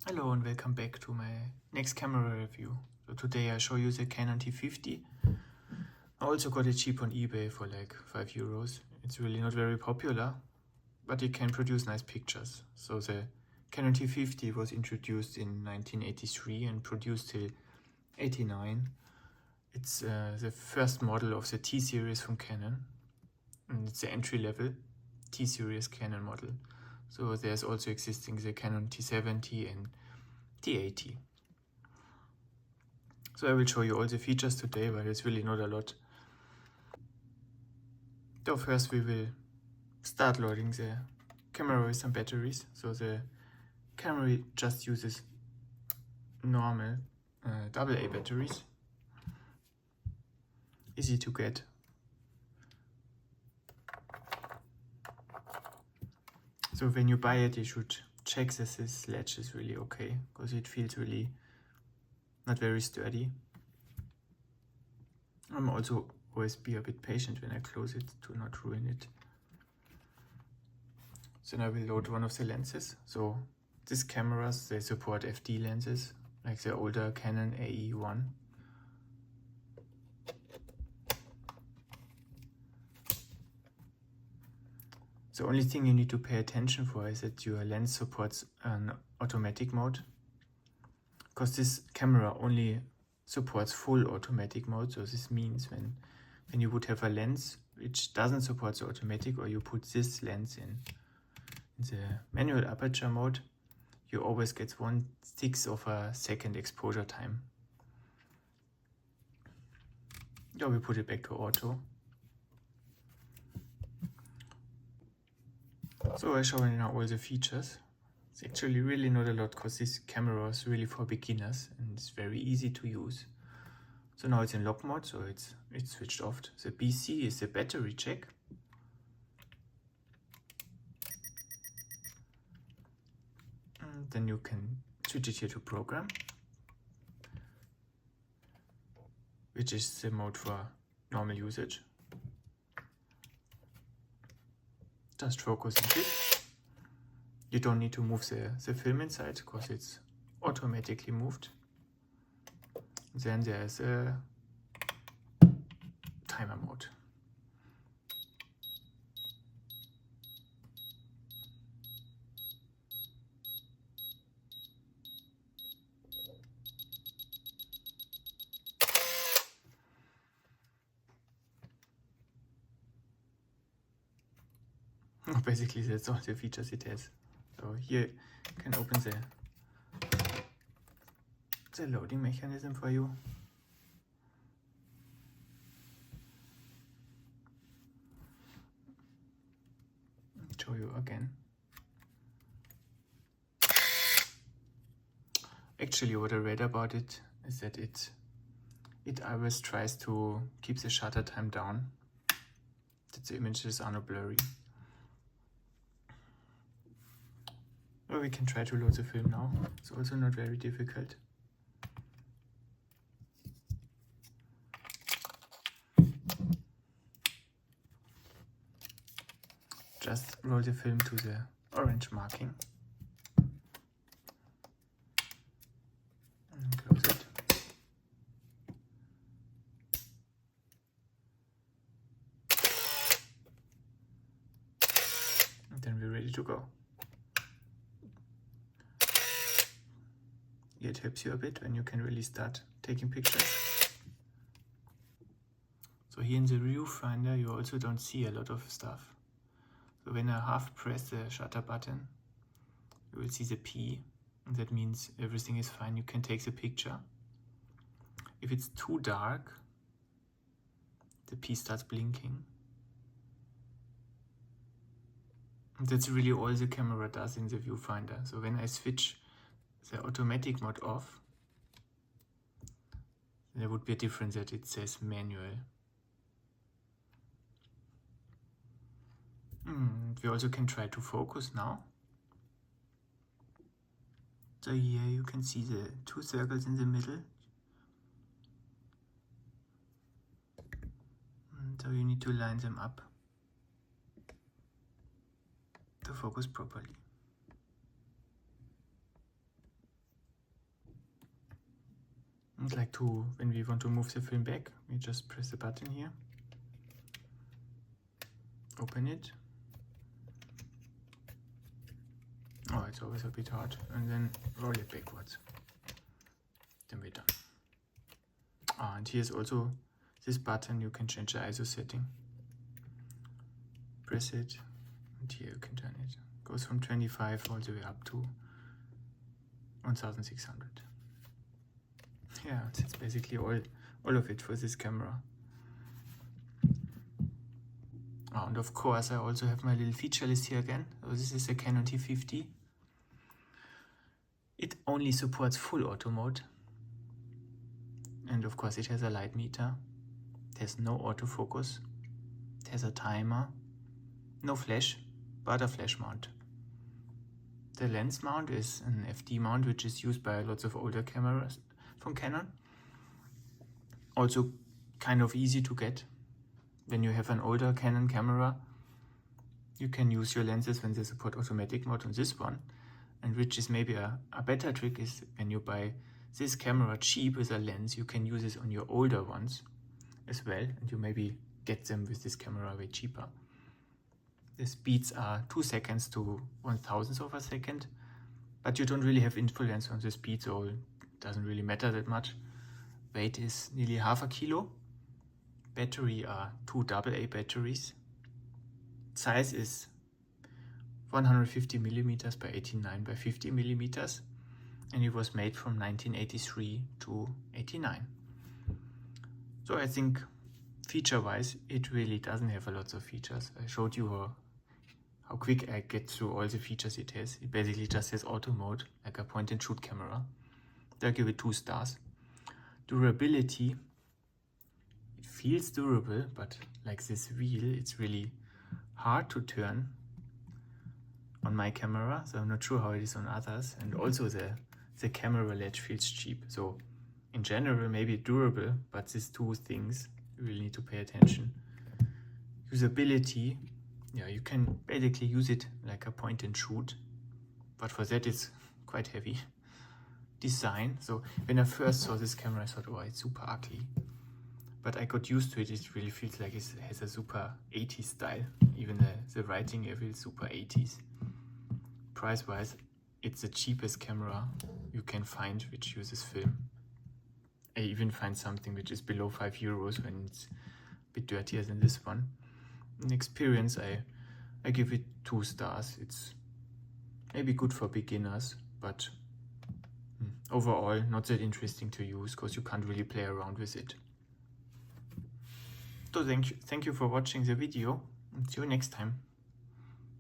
Hello and welcome back to my next camera review. So today I show you the Canon T50. I also got it cheap on eBay for like €5. It's really not very popular, but it can produce nice pictures. So the Canon T50 was introduced in 1983 and produced till 89. It's the first model of the T series from Canon, and it's the entry-level T series Canon model. So there's also existing the Canon T70 and T80. So I will show you all the features today, but it's really not a lot. So first we will start loading the camera with some batteries. So the camera just uses normal AA batteries. Easy to get. So when you buy it, you should check that this latch is really okay, because it feels really not very sturdy. I'm also always be a bit patient when I close it to not ruin it. So now I will load one of the lenses. So these cameras, they support FD lenses, like the older Canon AE1. The only thing you need to pay attention for is that your lens supports an automatic mode, because this camera only supports full automatic mode. So this means when you would have a lens which doesn't support the automatic, or you put this lens in the manual aperture mode, you always get 1/6 of a second exposure time. Yeah, we put it back to auto. So I show you now all the features. It's actually really not a lot, because this camera is really for beginners and it's very easy to use. So now it's in lock mode, so it's switched off. The BC is the battery check. And then you can switch it here to program, which is the mode for normal usage. Just focus and shift. You don't need to move the film inside, because it's automatically moved. Then there's a timer mode. Basically that's all the features it has. So here you can open the loading mechanism for you. Show you again. Actually, what I read about it is that it always tries to keep the shutter time down, that the images are not blurry. Well, we can try to load the film now. It's also not very difficult. Just roll the film to the orange marking and close it. And then we're ready to go. It helps you a bit when you can really start taking pictures. So here in the viewfinder you also don't see a lot of stuff. So when I half press the shutter button, you will see the P, and that means everything is fine. You can take the picture. If it's too dark, the P starts blinking. And that's really all the camera does in the viewfinder. So when I switch the automatic mode off, there would be a difference that it says manual. We also can try to focus now. So here you can see the 2 circles in the middle. So you need to line them up to focus properly. It's like when we want to move the film back, we just press the button here, open it. Oh, it's always a bit hard. And then roll it backwards. Then we're done. And here's also this button, you can change the ISO setting. Press it, and here you can turn it. Goes from 25 all the way up to 1600. Yeah, that's basically all of it for this camera. Oh, and of course I also have my little feature list here again. So this is a Canon T50. It only supports full auto mode. And of course it has a light meter. It has no autofocus. It has a timer. No flash, but a flash mount. The lens mount is an FD mount, which is used by lots of older cameras from Canon. Also kind of easy to get. When you have an older Canon camera, you can use your lenses when they support automatic mode on this one. And which is maybe a better trick is when you buy this camera cheap with a lens, you can use it on your older ones as well. And you maybe get them with this camera way cheaper. The speeds are 2 seconds to 1/1000th of a second, but you don't really have influence on the speed, so it doesn't really matter that much. Weight is nearly 1/2 kilo. Battery are 2 AA batteries. Size is 150 millimeters by 89 by 50 millimeters, and it was made from 1983 to 89. So I think feature-wise, it really doesn't have a lot of features. I showed you how quick I get through all the features it has. It basically just has auto mode, like a point-and-shoot camera. I'll give it 2 stars. Durability, it feels durable, but like this wheel, it's really hard to turn on my camera, so I'm not sure how it is on others. And also the camera ledge feels cheap. So in general, maybe durable, but these 2 things, you really need to pay attention. Usability, yeah, you can basically use it like a point and shoot, but for that it's quite heavy. Design, so when I first saw this camera I thought, oh, it's super ugly, but I got used to it. It really feels like it has a super 80s style. Even the writing here feels super 80s. Price wise, it's the cheapest camera you can find which uses film. I even find something which is below €5 when it's a bit dirtier than this one. In experience, I give it 2 stars. It's maybe good for beginners, but overall not that interesting to use because you can't really play around with it. So thank you for watching the video, and see you next time.